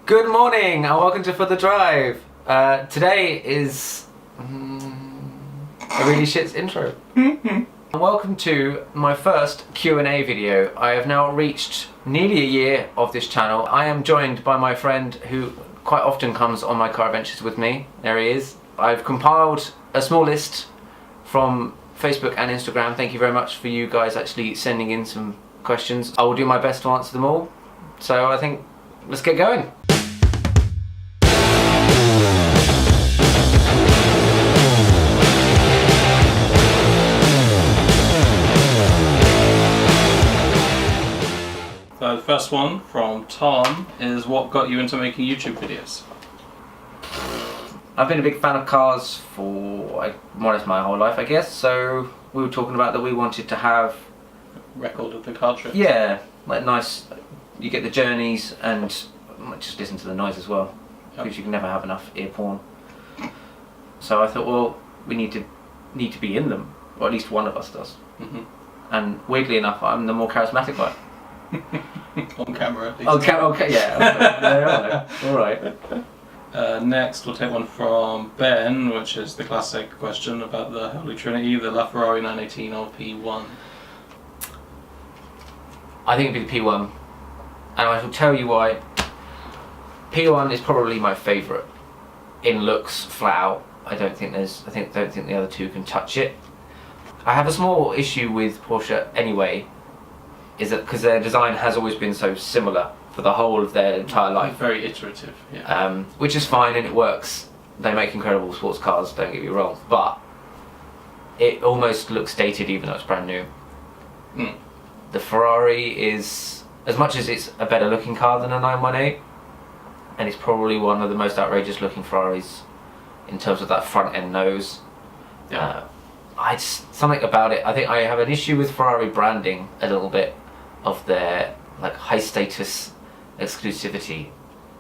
Good morning and welcome to For The Drive. Today is a really shit intro. And welcome to my first Q&A video. I have now reached nearly a year of this channel. I am joined by my friend who quite often comes on my car adventures with me. There he is. I've compiled a small list from Facebook and Instagram. Thank you very much for you guys actually sending in some questions. I will do my best to answer them all. So I think let's get going. So the first one from Tom is, what got you into making YouTube videos? I've been a big fan of cars for more or less my whole life, I guess. So we were talking about that we wanted to have Record of the car trip. yeah, like nice. You get the journeys and just listen to the noise as well, because you can never have enough ear porn. So I thought, well, we need to be in them, or at least one of us does. Mm-hmm. And weirdly enough, I'm the more charismatic one. On camera at least. Okay, yeah. All right. Next we'll take one from Ben, which is the classic question about the Holy Trinity, the LaFerrari 918 or P1. I think it'd be the P1, and I shall tell you why. P1 is probably my favourite in looks, flat out. I don't think the other two can touch it. I have a small issue with Porsche anyway, is that because their design has always been so similar for the whole of their entire life. Very iterative, yeah. Which is fine and it works. They make incredible sports cars, don't get me wrong, but it almost looks dated even though it's brand new. Mm. The Ferrari is, as much as it's a better looking car than a 918, and it's probably one of the most outrageous looking Ferraris in terms of that front end nose. Yeah. Something about it, I think I have an issue with Ferrari branding a little bit, of their like high status exclusivity.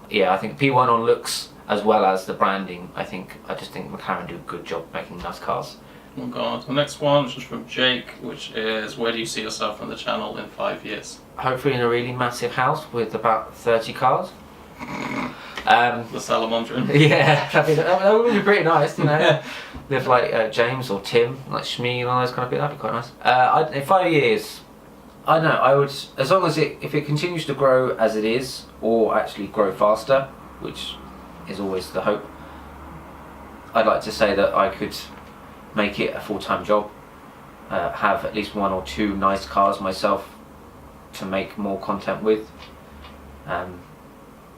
Yeah, I think P1 on looks as well as the branding. I just think McLaren do a good job making nice cars. Oh god. The next one is from Jake, which is, where do you see yourself on the channel in 5 years? Hopefully in a really massive house with about 30 cars. The Salamandrian. Yeah, that would be pretty nice, you know. Live like James or Tim, like Shmee and all those kind of people. That'd be quite nice. In 5 years, I don't know. I would, as long as if it continues to grow as it is, or actually grow faster, which is always the hope. I'd like to say that I could make it a full-time job, have at least 1 or 2 nice cars myself to make more content with.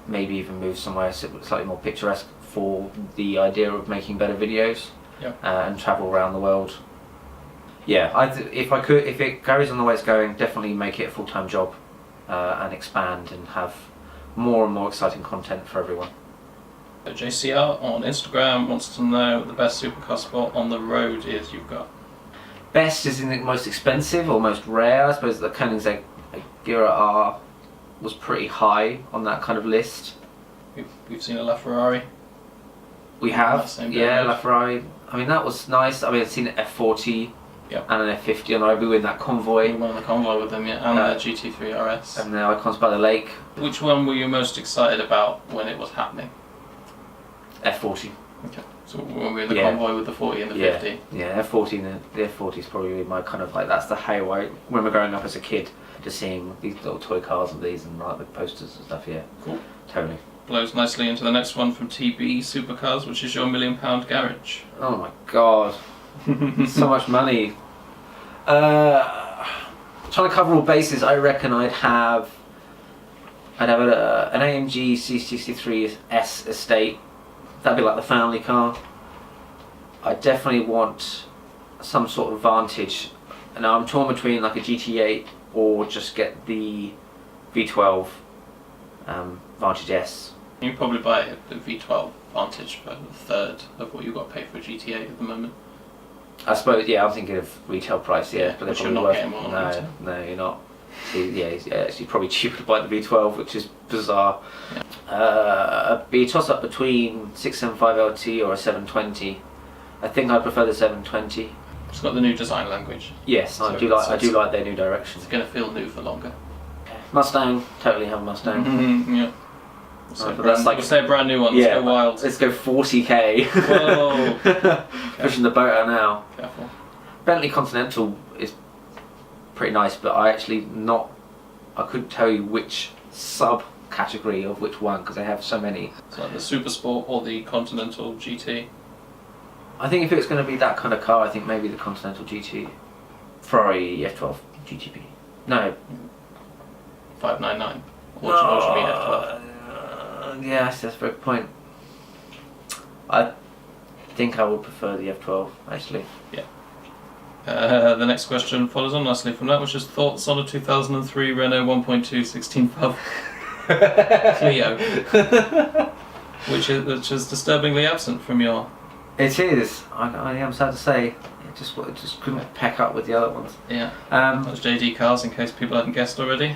Maybe even move somewhere slightly more picturesque for the idea of making better videos. Yep. And travel around the world. Yeah, if it goes on the way it's going, definitely make it a full-time job and expand and have more and more exciting content for everyone. JCR on Instagram wants to know what the best supercar spot on the road is you've got. Best is in the most expensive or most rare. I suppose the Koenigsegg Agera R was pretty high on that kind of list. We've seen a LaFerrari. We have, yeah, damage. LaFerrari. I mean, that was nice. I mean, I've seen an F40 Yep. and an F50 on the road. We were in that convoy. We went on the convoy with them, yeah, and the GT3 RS. And the Icons by the Lake. Which one were you most excited about when it was happening? F40. Okay. So when we were in the Yeah. convoy with the 40 and the Yeah, 50. yeah, F40. The F40 is probably my kind of like, that's the halo. I remember growing up as a kid, just seeing these little toy cars of these and like the posters and stuff. Yeah, Cool. totally. Blows nicely into the next one from TB Supercars, which is your £1 million garage. Oh my god, so much money. Trying to cover all bases, I reckon I'd have an AMG C63S estate. That'd be like the family car. I definitely want some sort of Vantage. And I'm torn between like a GT8 or just get the V12 Vantage S. You can probably buy the V12 Vantage for a third of what you got paid for a GT8 at the moment. I suppose, yeah, I'm thinking of retail price, yeah. But they're Which you're probably not getting one on no, retail. no, you're not. Yeah, it's actually probably cheaper to buy the V12, which is bizarre. Yeah. Be a toss-up between 675LT or a 720. I think I prefer the 720. It's got the new design language. Yes, So I do like their new direction. It's going to feel new for longer. Mustang, totally have a Mustang. Yeah. So but that's like we'll say a brand new one. Let's go wild. Let's go 40k. Whoa. Pushing the boat out now. Careful. Bentley Continental is pretty nice, but I couldn't tell you which sub-category of which one because they have so many. So like the Super Sport or the Continental GT? I think if it was going to be that kind of car, I think maybe the Continental GT. Ferrari F12 GTP. No. 599. What do you mean F12? Yes, that's a very good point. I think I would prefer the F12, actually. Yeah. The next question follows on nicely from that, which is thoughts on a 2003 Renault 1.2 16 valve Clio, which is disturbingly absent from your. It is. I am sad to say. It just couldn't pack up with the other ones. Yeah. That was JD Cars, in case people hadn't guessed already.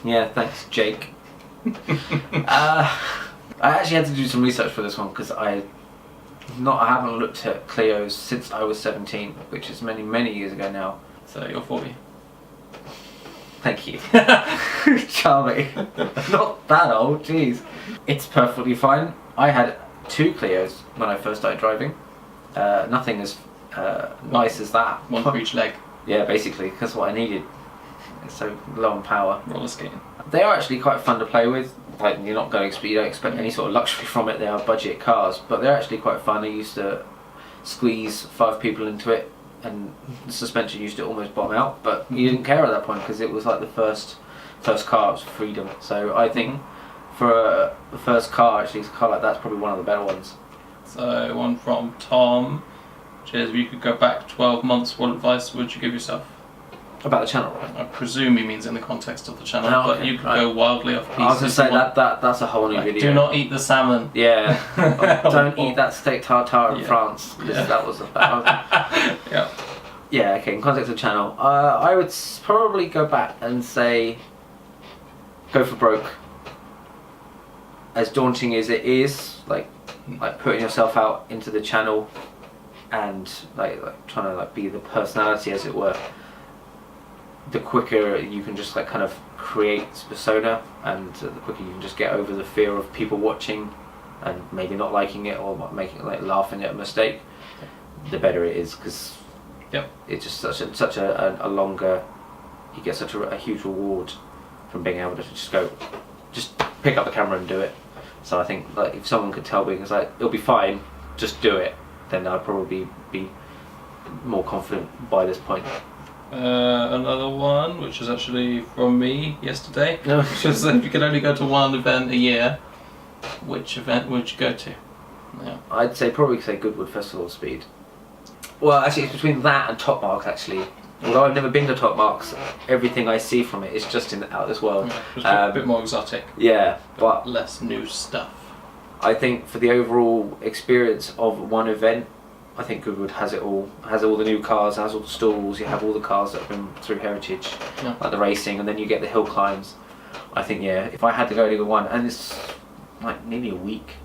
Yeah, thanks, Jake. I actually had to do some research for this one because I haven't looked at Clios since I was 17, which is many years ago now. So you're 40. Thank you. Charming. Not that old, jeez. It's perfectly fine. I had 2 Clios when I first started driving. Nothing as nice as that. One for each leg. Yeah, basically, that's what I needed. It's so low on power. Roller skating. They are actually quite fun to play with. Like you don't expect any sort of luxury from it. They are budget cars, but they're actually quite fun. I used to squeeze 5 people into it, and the suspension used to almost bottom out. But you didn't care at that point because it was like the first car. It was freedom. So I think for the first car, actually, a car like that's probably one of the better ones. So one from Tom. Which is, if you could go back 12 months, what advice would you give yourself? About the channel. I presume he means in the context of the channel, Oh, but okay, you could right. go wildly off piece. I was going to say that's a whole new video. Do not eat the salmon. Yeah. Don't eat that steak tartare in France because that was a bad. Yeah. Yeah. Okay. In context of channel, I would probably go back and say, go for broke. As daunting as it is, like putting yourself out into the channel, and like trying to be the personality, as it were. The quicker you can just kind of create persona, and the quicker you can just get over the fear of people watching and maybe not liking it or making laughing at a mistake, the better it is, because it's just such a longer, you get such a huge reward from being able to just pick up the camera and do it. So I think if someone could tell me it's it'll be fine, just do it, then I'd probably be more confident by this point. Another one, which is actually from me yesterday, No. which is if you could only go to one event a year, which event would you go to? Yeah. I'd probably say Goodwood Festival of Speed. Well, actually, it's between that and Top Marks, actually. Although I've never been to Top Marks, everything I see from it is just out of this world. Yeah, just a bit more exotic. Yeah, but less new stuff. I think for the overall experience of one event, I think Goodwood has it all. Has all the new cars, has all the stalls. You have all the cars that have been through heritage, like the racing, and then you get the hill climbs. I think if I had to go to one, and it's nearly a week.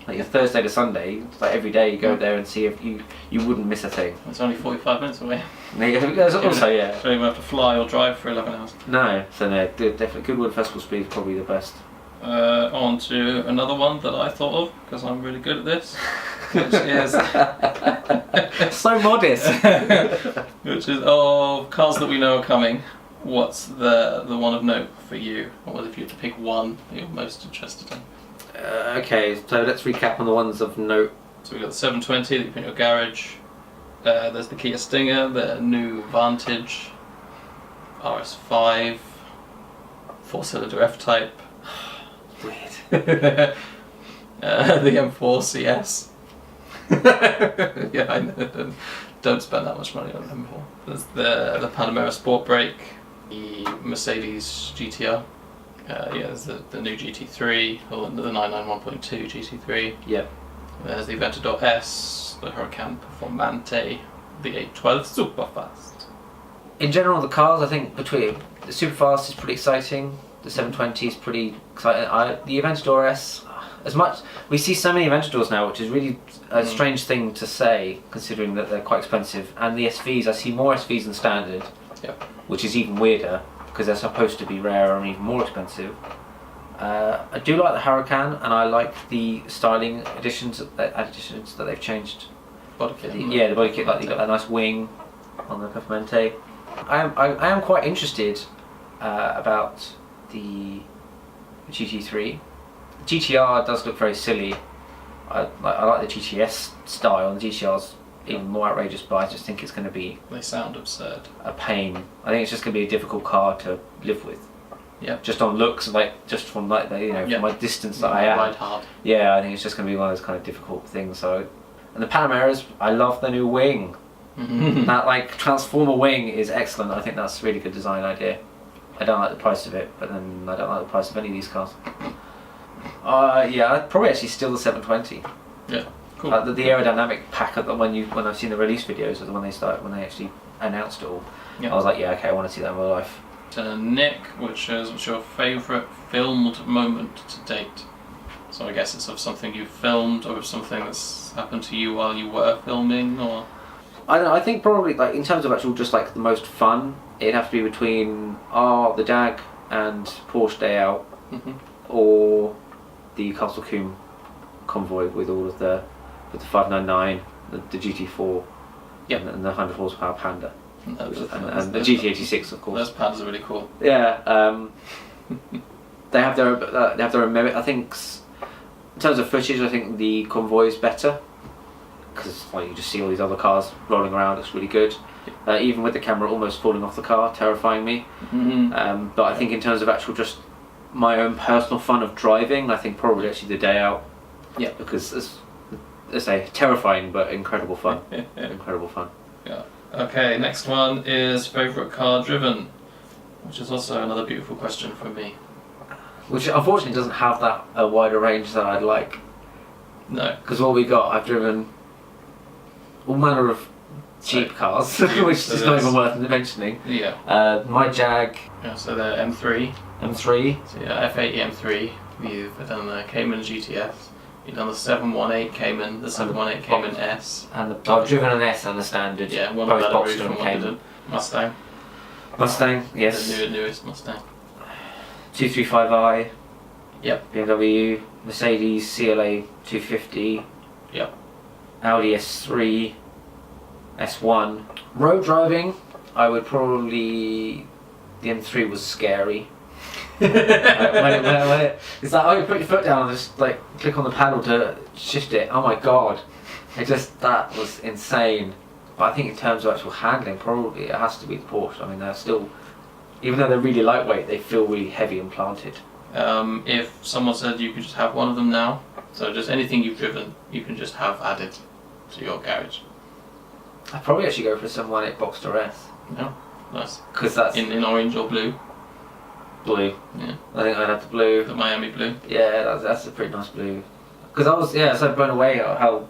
Your Thursday to Sunday, it's every day you go there and see if you wouldn't miss a thing. It's only 45 minutes away. There's also, So you don't even have to fly or drive for 11 hours. No, so no, definitely Goodwood Festival Speed is probably the best. On to another one that I thought of, because I'm really good at this, which is so modest. which is of cars that we know are coming. What's the one of note for you, or if you had to pick one that you're most interested in? Okay, so let's recap on the ones of note. So we've got the 720 that you put in your garage. There's the Kia Stinger, the new Vantage, RS5, 4-cylinder F-Type. Weird. The M4 CS. Yeah, I know. Don't spend that much money on an M4. There's the Panamera Sport Brake, the Mercedes GTR. There's the new GT3, or the 991.2 GT3. Yep. There's the Aventador S, the Huracan Performante, the 812 Superfast. In general, the cars, I think between the Superfast is pretty exciting. The 720 is pretty exciting. The Aventador S, as much we see so many Aventadors now, which is really a strange thing to say, considering that they're quite expensive. And the SVs, I see more SVs than standard, which is even weirder because they're supposed to be rarer and even more expensive. I do like the Huracan, and I like the styling additions that they've changed. Body kit. Yeah, the body kit, like you got that nice wing on the Performante. I am quite interested about the GT3. The GTR does look very silly. I like the GTS style, and the GTR's even more outrageous, but I just think it's going to be They sound absurd. a pain. I think it's just going to be a difficult car to live with. Yeah. Just on looks, like just from like the, from my distance that I am. Ride hard. Yeah, I think it's just going to be one of those kind of difficult things. So, and the Panameras, I love the new wing. That like transformer wing is excellent. I think that's a really good design idea. I don't like the price of it, but then I don't like the price of any of these cars. Yeah, I'd probably actually steal the 720. Yeah. Cool. The aerodynamic pack of when I've seen the release videos of when they actually announced it all. Yeah. I was like, yeah, okay, I want to see that in real life. Nick, what's your favourite filmed moment to date? So I guess it's of something you filmed, or of something that's happened to you while you were filming, or. I don't know, I think probably like in terms of actual just like the most fun, it'd have to be between the Jag and Porsche Day Out, or the Castle Combe convoy with all of the 599, the GT4, and the 100 horsepower Panda, and the GT86 of course. Those Pandas are really cool. Yeah, they have their own merit. I think in terms of footage, I think the convoy is better because like you just see all these other cars rolling around. It's really good. Even with the camera almost falling off the car, terrifying me. But I think in terms of actual just my own personal fun of driving, I think probably actually the Day Out. Yeah. Because it's terrifying but incredible fun. Incredible fun. Yeah. Okay, next one is favourite car driven, which is also another beautiful question from me. Which unfortunately doesn't have that a wider range that I'd like. No. Because what we got, I've driven all manner of cheap cars, which is not even worth mentioning. Yeah. My Jag. Yeah, so the M3. M3. So yeah, F80 M3. You've done the Cayman GTS. You've done the 718 Cayman, the 718 Cayman S. And I've driven an S and the standard. Yeah, one both of Boxster from and what you Cayman. did. Mustang. Mustang, yes. The newest Mustang. 235i. Yep. BMW, Mercedes CLA 250. Yep. Audi S3, S1. Road driving, I would probably. The M3 was scary. It's like, you put your foot down and just like click on the paddle to shift it. Oh my god. That was insane. But I think in terms of actual handling, probably it has to be the Porsche. I mean, they're still, even though they're really lightweight, they feel really heavy and planted. If someone said you could just have one of them now, so just anything you've driven, you can just have added to your garage. I'd probably actually go for a 718 Boxster S. Yeah, nice. Because that's in orange or blue. Blue. Yeah. I think I'd have the blue. The Miami blue. Yeah, that's a pretty nice blue. Because I was so blown away at how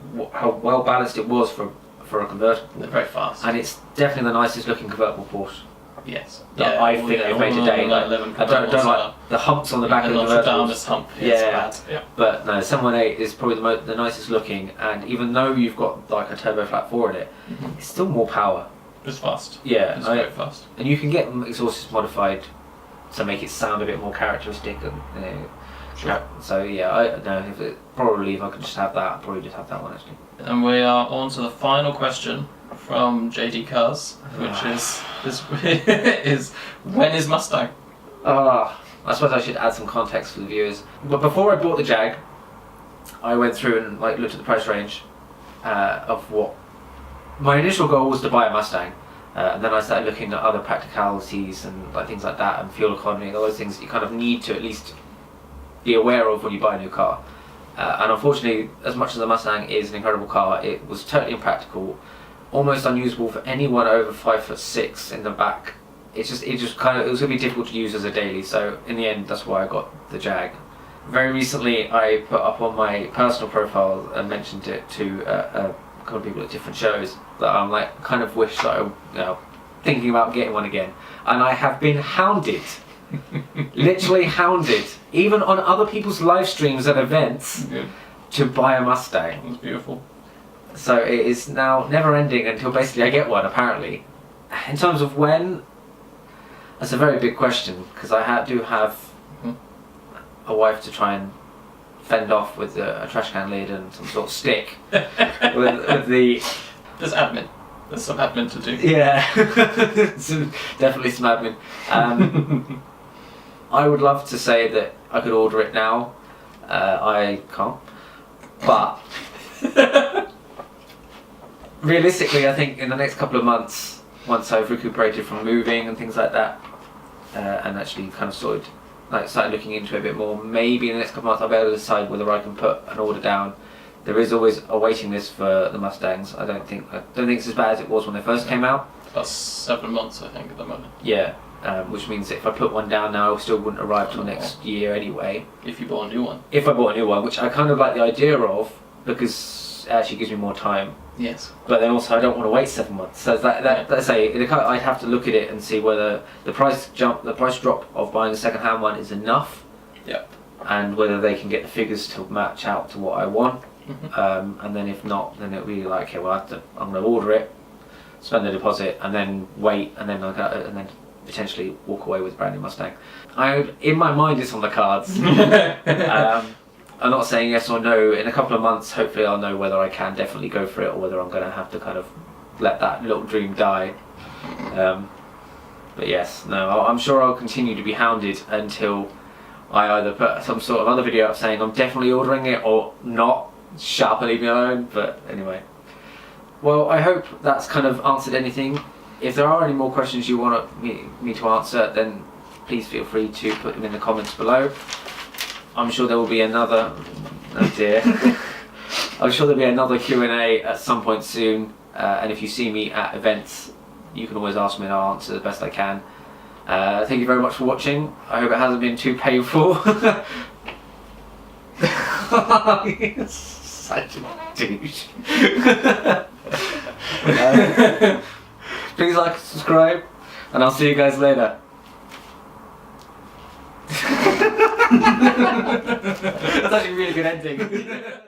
well balanced it was for a convertible. They're very fast. And it's definitely the nicest looking convertible Porsche. Yes. That I think they've made today. Like, I don't like the humps on the back of the convertibles. Hump. Yeah, yeah. But no, 718 is probably the nicest looking, and even though you've got like a turbo flat 4 in it, it's still more power. It's fast. Yeah, It's very fast. And you can get exhausts modified to make it sound a bit more characteristic, and Sure. so yeah, I know if I could just have that, I'd probably just have that one actually. And we are on to the final question from JD Cars, which is when is Mustang? I suppose I should add some context for the viewers. But before I bought the Jag, I went through and like looked at the price range of what my initial goal was to buy a Mustang. And then I started looking at other practicalities and like things like that, and fuel economy and all those things that you kind of need to at least be aware of when you buy a new car. And unfortunately, as much as the Mustang is an incredible car, it was totally impractical, almost unusable for anyone over 5'6" in the back. It was going to be difficult to use as a daily. So in the end, that's why I got the Jag. Very recently, I put up on my personal profile and mentioned it to a couple of people at different shows that I'm like kind of wish that I'm thinking about getting one again, and I have been hounded. Literally hounded, even on other people's live streams at events, to buy a Mustang. It's beautiful. So it is now never ending until basically I get one, apparently. In terms of when, that's a very big question, because I do have a wife to try and fend off with a trash can lid and some sort of stick. with the There's admin. There's some admin to do. yeah, definitely some admin. I would love to say that I could order it now. I can't, but realistically, I think in the next couple of months, once I've recuperated from moving and things like that, and actually kind of started looking into it a bit more, maybe in the next couple of months I'll be able to decide whether I can put an order down. There is always a waiting list for the Mustangs. I don't think it's as bad as it was when they first came out. About 7 months, I think, at the moment. Yeah, which means that if I put one down now, it still wouldn't arrive till next year anyway. If you bought a new one. If I bought a new one, which I kind of like the idea of, because it actually gives me more time. Yes. But then also I don't want to wait 7 months. So let's say I'd have to look at it and see whether the price drop of buying a second-hand one is enough. Yep. And whether they can get the figures to match out to what I want. Mm-hmm. And then if not, then it'll be like, okay, well I'm going to order it, spend the deposit, and then wait, and then potentially walk away with a brand new Mustang. In my mind, it's on the cards. I'm not saying yes or no. In a couple of months, hopefully, I'll know whether I can definitely go for it or whether I'm going to have to kind of let that little dream die. But yes, no, I'm sure I'll continue to be hounded until I either put some sort of other video up saying I'm definitely ordering it or not. Shut up and leave me alone. But anyway, well, I hope that's kind of answered anything. If there are any more questions you want me to answer, then please feel free to put them in the comments below. I'm sure there will be another. Oh dear. I'm sure there'll be another Q&A at some point soon. And if you see me at events, you can always ask me and I'll answer the best I can. Thank you very much for watching. I hope it hasn't been too painful. You're such a douche. Please like and subscribe, and I'll see you guys later. That's actually a really good ending.